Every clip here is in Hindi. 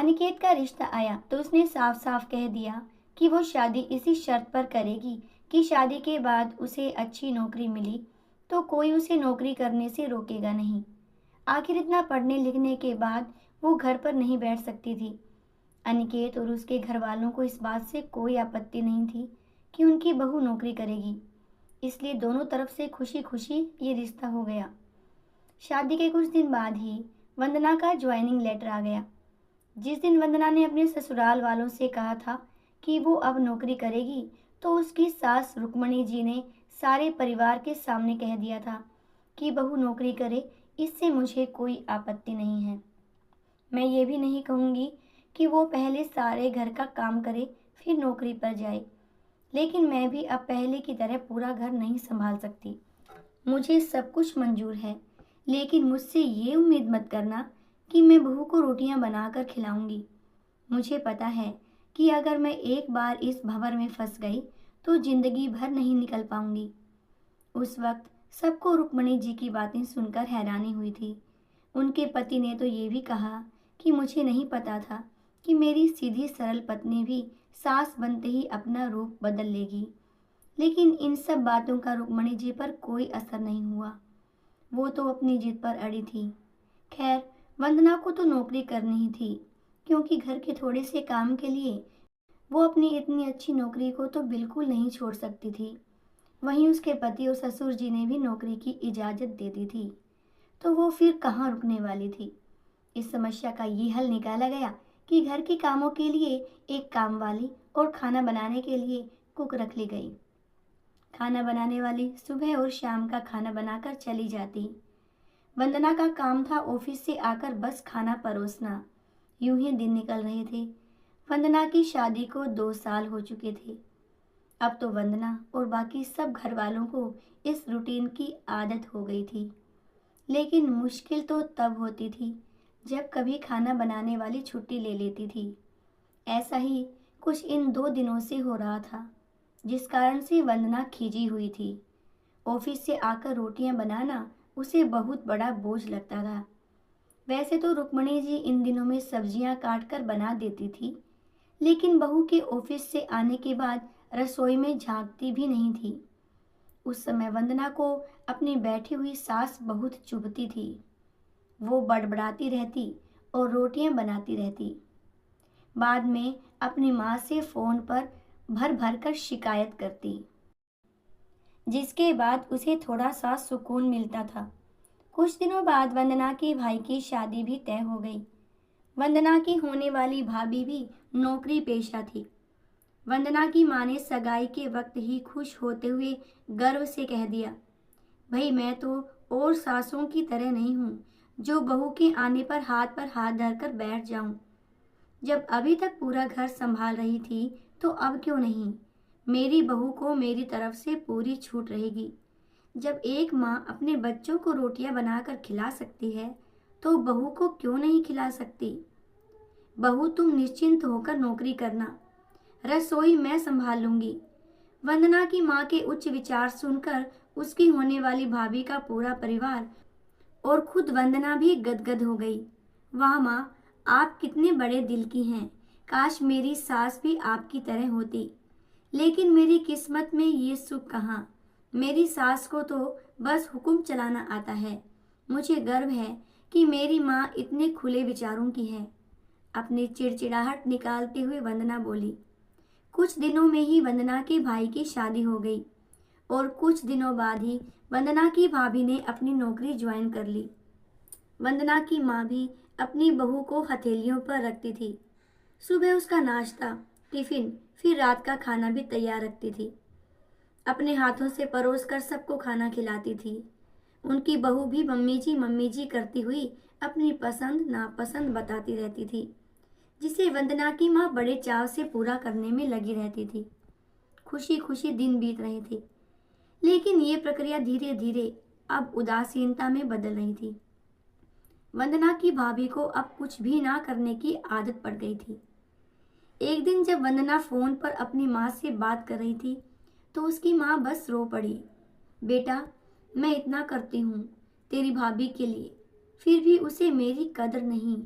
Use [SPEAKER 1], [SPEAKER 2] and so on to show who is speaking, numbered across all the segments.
[SPEAKER 1] अनिकेत का रिश्ता आया तो उसने साफ साफ कह दिया कि वो शादी इसी शर्त पर करेगी कि शादी के बाद उसे अच्छी नौकरी मिली तो कोई उसे नौकरी करने से रोकेगा नहीं। आखिर इतना पढ़ने लिखने के बाद वो घर पर नहीं बैठ सकती थी। अनिकेत और उसके घर वालों को इस बात से कोई आपत्ति नहीं थी कि उनकी बहू नौकरी करेगी, इसलिए दोनों तरफ से खुशी खुशी ये रिश्ता हो गया। शादी के कुछ दिन बाद ही वंदना का ज्वाइनिंग लेटर आ गया। जिस दिन वंदना ने अपने ससुराल वालों से कहा था कि वो अब नौकरी करेगी, तो उसकी सास रुक्मणी जी ने सारे परिवार के सामने कह दिया था कि बहू नौकरी करे, इससे मुझे कोई आपत्ति नहीं है। मैं ये भी नहीं कहूँगी कि वो पहले सारे घर का काम करे फिर नौकरी पर जाए, लेकिन मैं भी अब पहले की तरह पूरा घर नहीं संभाल सकती। मुझे सब कुछ मंजूर है, लेकिन मुझसे ये उम्मीद मत करना कि मैं बहू को रोटियां बनाकर खिलाऊंगी। मुझे पता है कि अगर मैं एक बार इस भंवर में फंस गई तो जिंदगी भर नहीं निकल पाऊंगी। उस वक्त सबको रुक्मणी जी की बातें सुनकर हैरानी हुई थी। उनके पति ने तो ये भी कहा कि मुझे नहीं पता था कि मेरी सीधी सरल पत्नी भी सास बनते ही अपना रूप बदल लेगी। लेकिन इन सब बातों का रुक्मणी जी पर कोई असर नहीं हुआ। वो तो अपनी जिद पर अड़ी थी। खैर, वंदना को तो नौकरी करनी ही थी, क्योंकि घर के थोड़े से काम के लिए वो अपनी इतनी अच्छी नौकरी को तो बिल्कुल नहीं छोड़ सकती थी। वहीं उसके पति और ससुर जी ने भी नौकरी की इजाज़त दे दी थी, तो वो फिर कहाँ रुकने वाली थी। इस समस्या का ये हल निकाला गया कि घर के कामों के लिए एक कामवाली और खाना बनाने के लिए कुक रख ली गई। खाना बनाने वाली सुबह और शाम का खाना बनाकर चली जाती। वंदना का काम था ऑफिस से आकर बस खाना परोसना। यूं ही दिन निकल रहे थे। वंदना की शादी को 2 साल हो चुके थे। अब तो वंदना और बाकी सब घर वालों को इस रूटीन की आदत हो गई थी। लेकिन मुश्किल तो तब होती थी जब कभी खाना बनाने वाली छुट्टी ले लेती थी। ऐसा ही कुछ इन 2 दिनों से हो रहा था, जिस कारण से वंदना खिंची हुई थी। ऑफिस से आकर रोटियां बनाना उसे बहुत बड़ा बोझ लगता था। वैसे तो रुक्मणी जी इन दिनों में सब्जियां काट कर बना देती थी, लेकिन बहू के ऑफिस से आने के बाद रसोई में झांकती भी नहीं थी। उस समय वंदना को अपनी बैठी हुई सास बहुत चुभती थी। वो बड़बड़ाती रहती और रोटियां बनाती रहती। बाद में अपनी माँ से फोन पर भर भर कर शिकायत करती, जिसके बाद उसे थोड़ा सा सुकून मिलता था। कुछ दिनों बाद वंदना के भाई की शादी भी तय हो गई। वंदना की होने वाली भाभी भी नौकरी पेशा थी। वंदना की माँ ने सगाई के वक्त ही खुश होते हुए गर्व से कह दिया, भाई मैं तो और सासों की तरह नहीं हूँ जो बहू के आने पर हाथ धरकर बैठ जाऊं। जब अभी तक पूरा घर संभाल रही थी तो अब क्यों नहीं, मेरी बहू को मेरी तरफ से पूरी छूट रहेगी। जब एक माँ अपने बच्चों को रोटियां बनाकर खिला सकती है तो बहू को क्यों नहीं खिला सकती। बहू तुम निश्चिंत होकर नौकरी करना, रसोई मैं संभाल लूंगी। वंदना की माँ के उच्च विचार सुनकर उसकी होने वाली भाभी का पूरा परिवार और खुद वंदना भी गदगद हो गई। वाह माँ, आप कितने बड़े दिल की हैं। काश मेरी सास भी आपकी तरह होती। लेकिन मेरी किस्मत में ये सुख कहाँ। मेरी सास को तो बस हुक्म चलाना आता है। मुझे गर्व है कि मेरी माँ इतने खुले विचारों की है। अपनी चिड़चिड़ाहट निकालते हुए वंदना बोली। कुछ दिनों में ही वंदना के भाई की शादी हो गई और कुछ दिनों बाद ही वंदना की भाभी ने अपनी नौकरी ज्वाइन कर ली। वंदना की माँ भी अपनी बहू को हथेलियों पर रखती थी। सुबह उसका नाश्ता, टिफिन, फिर रात का खाना भी तैयार रखती थी। अपने हाथों से परोस कर सबको खाना खिलाती थी। उनकी बहू भी मम्मी जी करती हुई अपनी पसंद नापसंद बताती रहती थी, जिसे वंदना की माँ बड़े चाव से पूरा करने में लगी रहती थी। खुशी खुशी दिन बीत रहे थे, लेकिन ये प्रक्रिया धीरे धीरे अब उदासीनता में बदल रही थी। वंदना की भाभी को अब कुछ भी ना करने की आदत पड़ गई थी। एक दिन जब वंदना फोन पर अपनी माँ से बात कर रही थी तो उसकी माँ बस रो पड़ी। बेटा, मैं इतना करती हूँ तेरी भाभी के लिए, फिर भी उसे मेरी कदर नहीं।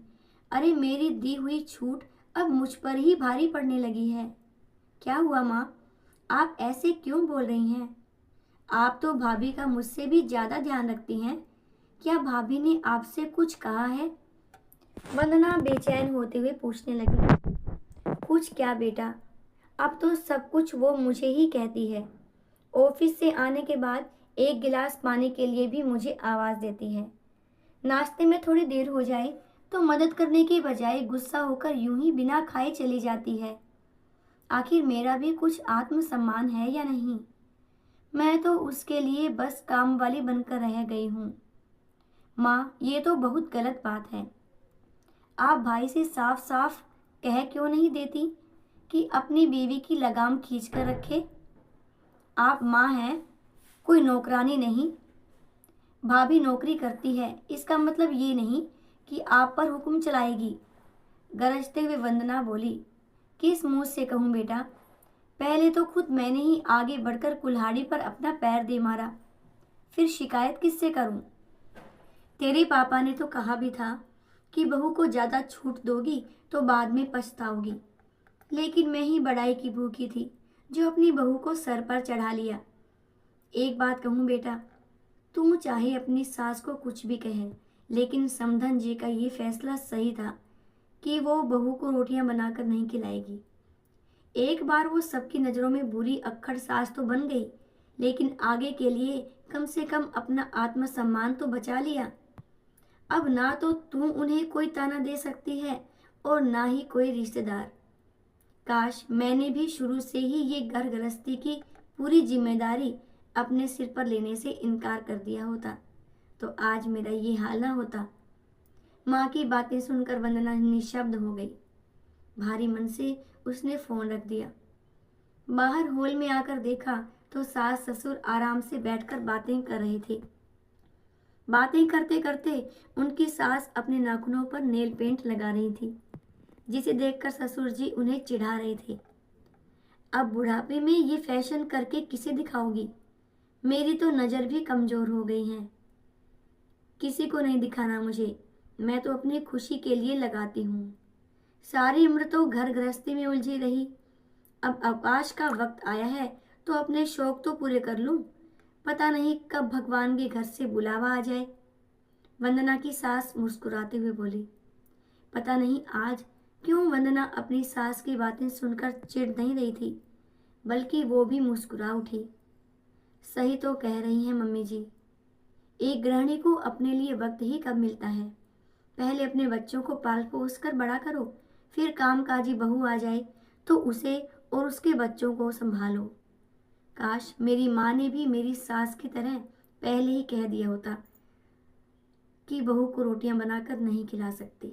[SPEAKER 1] अरे मेरी दी हुई छूट अब मुझ पर ही भारी पड़ने लगी है। क्या हुआ माँ? आप ऐसे क्यों बोल रही हैं? आप तो भाभी का मुझसे भी ज्यादा ध्यान रखती हैं। क्या भाभी ने आपसे कुछ कहा है? वंदना बेचैन होते हुए पूछने लगी। कुछ क्या बेटा, अब तो सब कुछ वो मुझे ही कहती है। ऑफिस से आने के बाद एक गिलास पानी के लिए भी मुझे आवाज देती है। नाश्ते में थोड़ी देर हो जाए तो मदद करने के बजाय गुस्सा होकर यूं ही बिना खाए चली जाती है। आखिर मेरा भी कुछ आत्मसम्मान है या नहीं? मैं तो उसके लिए बस काम वाली बनकर रह गई हूँ। माँ, ये तो बहुत गलत बात है। आप भाई से साफ साफ कह क्यों नहीं देती कि अपनी बीवी की लगाम खींच कर रखे? आप माँ हैं, कोई नौकरानी नहीं। भाभी नौकरी करती है, इसका मतलब ये नहीं कि आप पर हुक्म चलाएगी। गरजते हुए वंदना बोली। किस मुंह से कहूँ बेटा? पहले तो खुद मैंने ही आगे बढ़कर कुल्हाड़ी पर अपना पैर दे मारा, फिर शिकायत किससे करूं? तेरे पापा ने तो कहा भी था कि बहू को ज्यादा छूट दोगी तो बाद में पछताओगी। लेकिन मैं ही बड़ाई की भूखी थी जो अपनी बहू को सर पर चढ़ा लिया। एक बात कहूँ बेटा, तू चाहे अपनी सास को कुछ भी कहे, लेकिन समधन जी का ये फैसला सही था कि वो बहू को रोटियां बनाकर नहीं खिलाएगी। एक बार वो सबकी नजरों में बुरी अक्खड़ सास तो बन गई, लेकिन आगे के लिए कम से कम अपना आत्मसम्मान तो बचा लिया। अब ना तो तू उन्हें कोई ताना दे सकती है और ना ही कोई रिश्तेदार। काश मैंने भी शुरू से ही ये घर गृहस्थी की पूरी जिम्मेदारी अपने सिर पर लेने से इनकार कर दिया होता, तो आज मेरा ये हाल ना होता। माँ की बातें सुनकर वंदना निशब्द हो गई। भारी मन से उसने फोन रख दिया। बाहर हॉल में आकर देखा तो सास ससुर आराम से बैठकर बातें कर रहे थे। बातें करते करते उनकी सास अपने नाखूनों पर नेल पेंट लगा रही थी, जिसे देखकर ससुर जी उन्हें चिढ़ा रहे थे। अब बुढ़ापे में ये फैशन करके किसे दिखाओगी? मेरी तो नजर भी कमजोर हो गई है। किसी को नहीं दिखाना मुझे, मैं तो अपनी खुशी के लिए लगाती हूँ। सारी उम्र तो घर गृहस्थी में उलझी रही, अब अवकाश का वक्त आया है तो अपने शौक तो पूरे कर लूं। पता नहीं कब भगवान के घर से बुलावा आ जाए। वंदना की सास मुस्कुराते हुए बोली। पता नहीं आज क्यों वंदना अपनी सास की बातें सुनकर चिढ़ नहीं रही थी, बल्कि वो भी मुस्कुरा उठी। सही तो कह रही हैं मम्मी जी, एक गृहिणी को अपने लिए वक्त ही कब मिलता है। पहले अपने बच्चों को पाल पोस कर बड़ा करो, फिर कामकाजी बहू आ जाए तो उसे और उसके बच्चों को संभालो। काश मेरी माँ ने भी मेरी सास की तरह पहले ही कह दिया होता कि बहू को रोटियां बनाकर नहीं खिला सकती।